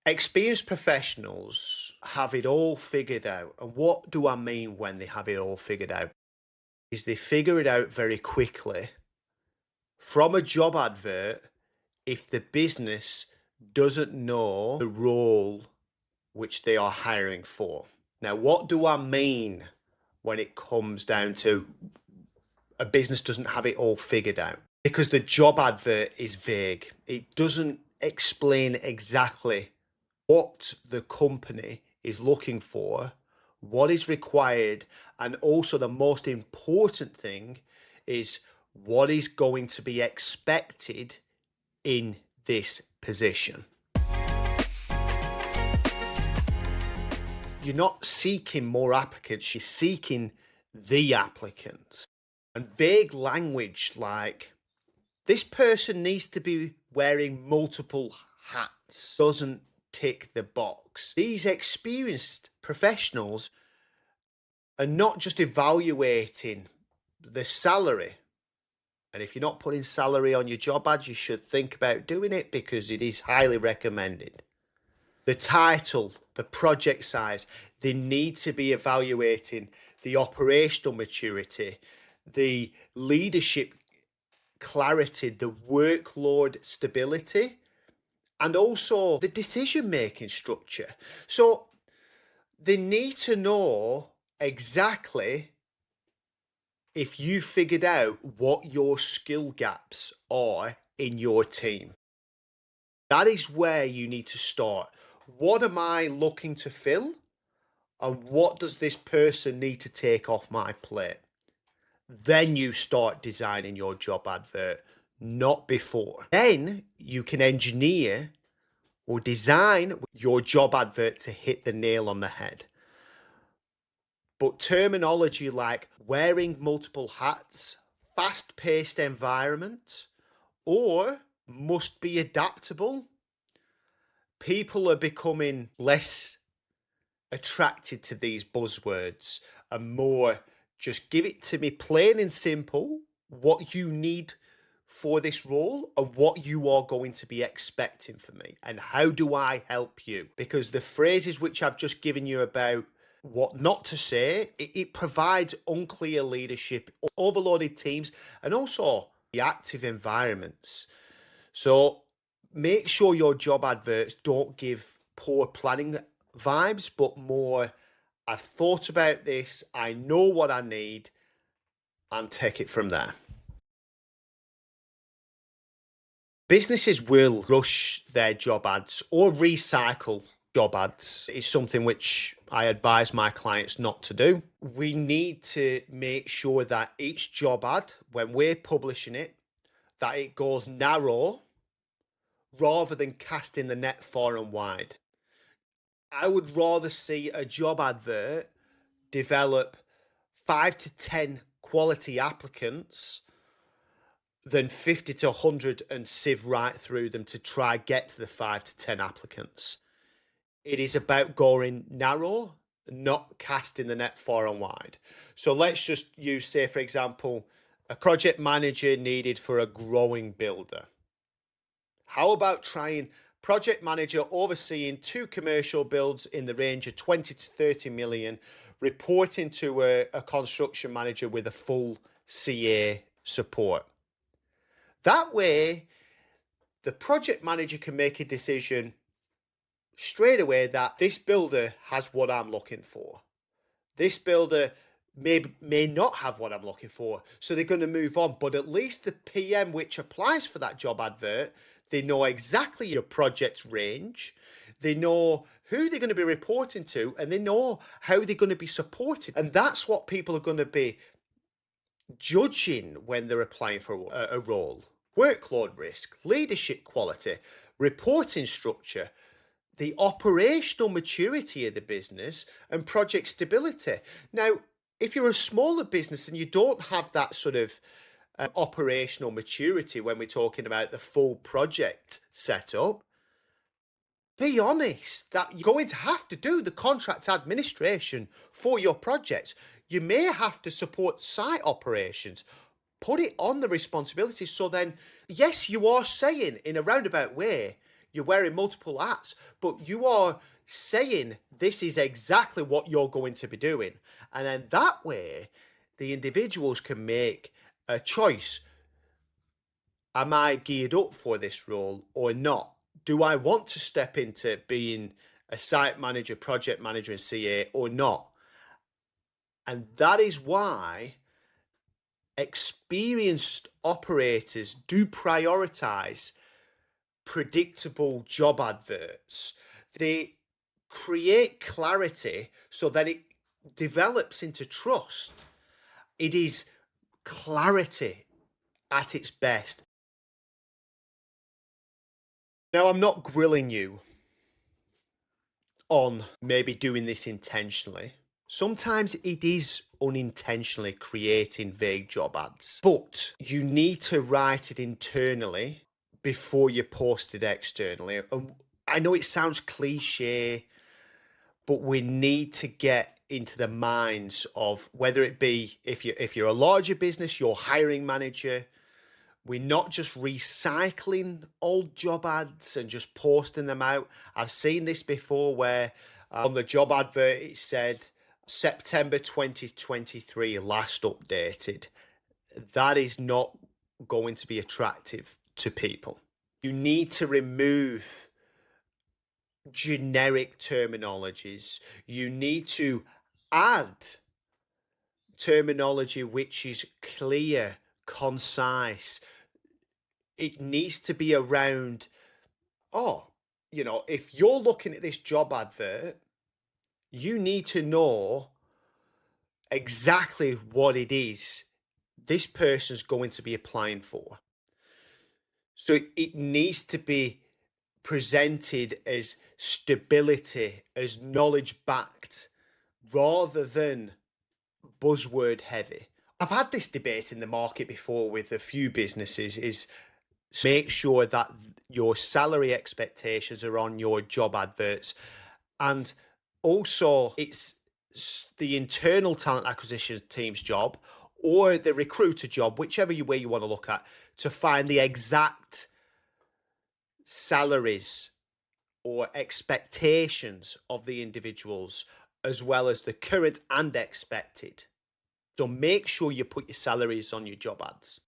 Experienced professionals have it all figured out. And what do I mean when they have it all figured out? Is they figure it out very quickly from a job advert if the business doesn't know the role which they are hiring for. Now, what do I mean when it comes down to a business doesn't have it all figured out? Because the job advert is vague. It doesn't explain exactly what the company is looking for, what is required, and also the most important thing is what is going to be expected in this position. You're not seeking more applicants, you're seeking the applicant. And vague language like, this person needs to be wearing multiple hats, doesn't tick the box. These experienced professionals are not just evaluating the salary. And if you're not putting salary on your job ads, you should think about doing it because it is highly recommended. The title, the project size, they need to be evaluating the operational maturity, the leadership clarity, the workload stability, and also the decision-making structure. So they need to know exactly if you figured out what your skill gaps are in your team. That is where you need to start. What am I looking to fill? And what does this person need to take off my plate? Then you start designing your job advert, not before. Then you can engineer or design your job advert to hit the nail on the head. But terminology like wearing multiple hats, fast-paced environment, or must be adaptable, people are becoming less attracted to these buzzwords and more just give it to me plain and simple what you need for this role and what you are going to be expecting from me and how do I help you, because the phrases which I've just given you about what not to say, it provides unclear leadership, overloaded teams, and also reactive environments. So make sure your job adverts don't give poor planning vibes, but more, I've thought about this, I know what I need, and take it from there. Businesses will rush their job ads or recycle job ads. It's something which I advise my clients not to do. We need to make sure that each job ad, when we're publishing it, that it goes narrow rather than casting the net far and wide. I would rather see a job advert develop 5 to 10 quality applicants than 50 to 100 and sieve right through them to try get to the 5 to 10 applicants. It is about going narrow, not casting the net far and wide. So let's just use, say, for example, a project manager needed for a growing builder. How about trying project manager overseeing 2 commercial builds in the range of 20 to 30 million, reporting to a construction manager with a full CA support. That way, the project manager can make a decision straight away that this builder has what I'm looking for. This builder may not have what I'm looking for, so they're going to move on. But at least the PM which applies for that job advert, they know exactly your project's range, they know who they're going to be reporting to, and they know how they're going to be supported. And that's what people are going to be judging when they're applying for a role. Workload risk, leadership quality, reporting structure, the operational maturity of the business, and project stability. Now, if you're a smaller business and you don't have that sort of operational maturity when we're talking about the full project setup, be honest that you're going to have to do the contract administration for your projects. You may have to support site operations. Put it on the responsibility. So then, yes, you are saying in a roundabout way, You're wearing multiple hats, but you are saying this is exactly what you're going to be doing. And then that way, the individuals can make a choice. Am I geared up for this role or not? Do I want to step into being a site manager, project manager, and CA or not? And that is why experienced operators do prioritize predictable job adverts. They create clarity so that it develops into trust. It is clarity at its best. Now, I'm not grilling you on maybe doing this intentionally. Sometimes it is unintentionally creating vague job ads, but you need to write it internally before you post it externally. And I know it sounds cliche, but we need to get into the minds of whether it be if you're a larger business, your hiring manager. We're not just recycling old job ads and just posting them out. I've seen this before where on the job advert it said September 2023 last updated. That is not going to be attractive to people. You need to remove generic terminologies. You need to add terminology which is clear, concise. It needs to be around, if you're looking at this job advert, you need to know exactly what it is this person's going to be applying for. So it needs to be presented as stability, as knowledge backed, rather than buzzword heavy. I've had this debate in the market before with a few businesses is make sure that your salary expectations are on your job adverts. And also it's the internal talent acquisition team's job or the recruiter job, whichever way you want to look at, to find the exact salaries or expectations of the individuals, as well as the current and expected. So make sure you put your salaries on your job ads.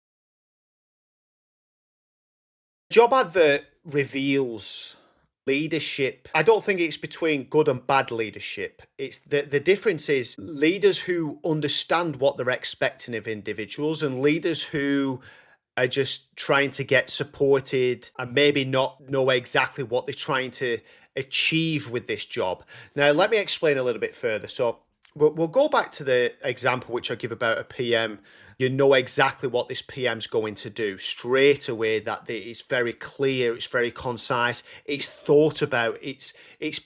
Job advert reveals leadership. I don't think it's between good and bad leadership. It's the difference is leaders who understand what they're expecting of individuals and leaders who are just trying to get supported and maybe not know exactly what they're trying to achieve with this job. Now, let me explain a little bit further. So we'll go back to the example which I give about a PM. You know exactly what this PM's going to do straight away, that it's very clear, it's very concise, it's thought about, it's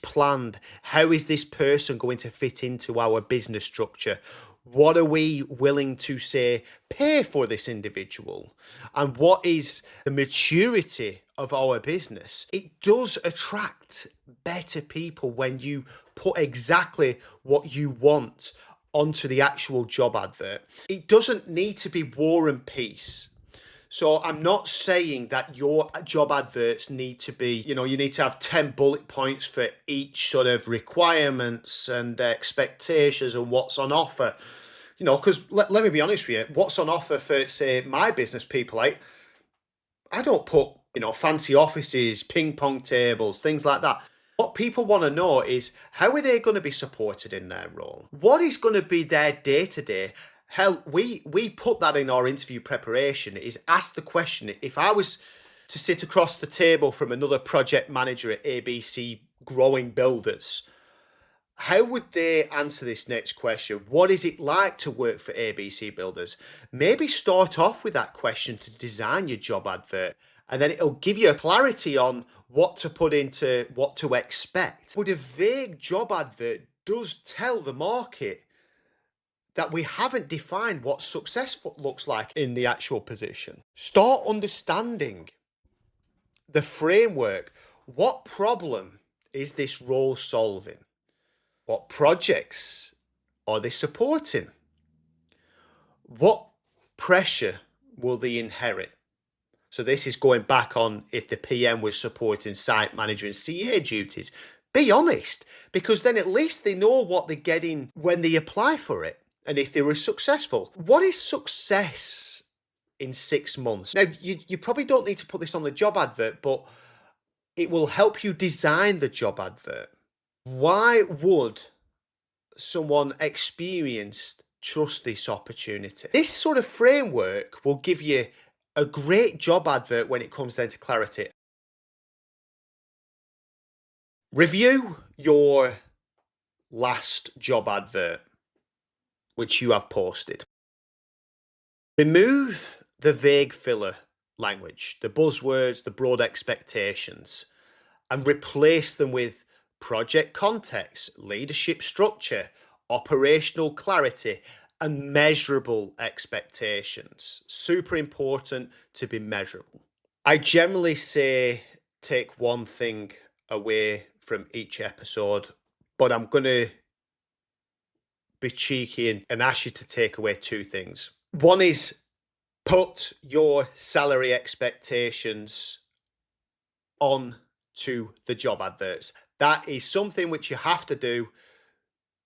planned. How is this person going to fit into our business structure? What are we willing to say pay for this individual? And what is the maturity of our business? It does attract better people when you put exactly what you want onto the actual job advert. It doesn't need to be war and peace. So I'm not saying that your job adverts need to be, you need to have 10 bullet points for each sort of requirements and expectations and what's on offer. Because let me be honest with you, what's on offer for, say, my business people, I don't put, fancy offices, ping pong tables, things like that. What people want to know is how are they going to be supported in their role? What is going to be their day-to-day? Hell, we put that in our interview preparation, is ask the question, if I was to sit across the table from another project manager at ABC Growing Builders, how would they answer this next question? What is it like to work for ABC Builders? Maybe start off with that question to design your job advert, and then it'll give you a clarity on what to put into, what to expect. But a vague job advert does tell the market that we haven't defined what successful looks like in the actual position. Start understanding the framework. What problem is this role solving? What projects are they supporting? What pressure will they inherit? So this is going back on if the PM was supporting site manager and CA duties. Be honest, because then at least they know what they're getting when they apply for it and if they were successful. What is success in 6 months? Now, you probably don't need to put this on the job advert, but it will help you design the job advert. Why would someone experienced trust this opportunity? This sort of framework will give you a great job advert when it comes down to clarity. Review your last job advert, which you have posted. Remove the vague filler language, the buzzwords, the broad expectations, and replace them with project context, leadership structure, operational clarity, and measurable expectations. Super important to be measurable. I generally say take one thing away from each episode, but I'm going to be cheeky and ask you to take away two things. One is put your salary expectations on to the job adverts. That is something which you have to do.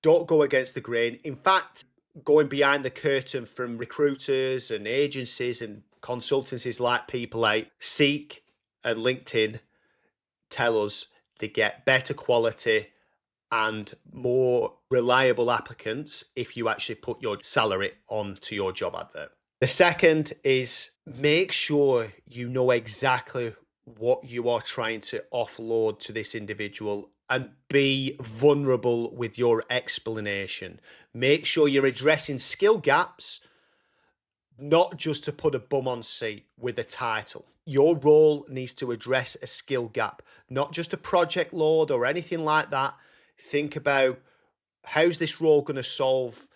Don't go against the grain. In fact, going behind the curtain from recruiters and agencies and consultancies like People Like Seek and LinkedIn tell us they get better quality and more reliable applicants if you actually put your salary onto your job advert. The second is make sure you know exactly what you are trying to offload to this individual and be vulnerable with your explanation. Make sure you're addressing skill gaps, not just to put a bum on seat with a title. Your role needs to address a skill gap, not just a project load or anything like that. Think about how's this role going to solve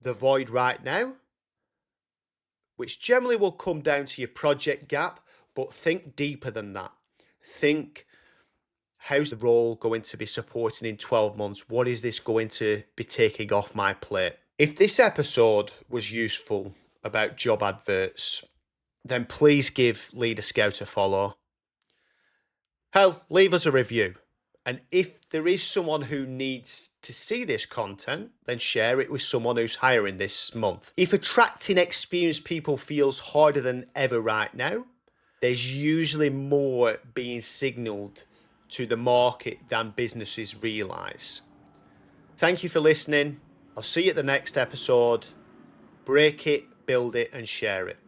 the void right now, which generally will come down to your project gap, but think deeper than that. Think, how's the role going to be supporting in 12 months? What is this going to be taking off my plate? If this episode was useful about job adverts, then please give Leader Scout a follow. Hell, leave us a review. And if there is someone who needs to see this content, then share it with someone who's hiring this month. If attracting experienced people feels harder than ever right now, there's usually more being signaled to the market than businesses realize. Thank you for listening. I'll see you at the next episode. Break it, build it, and share it.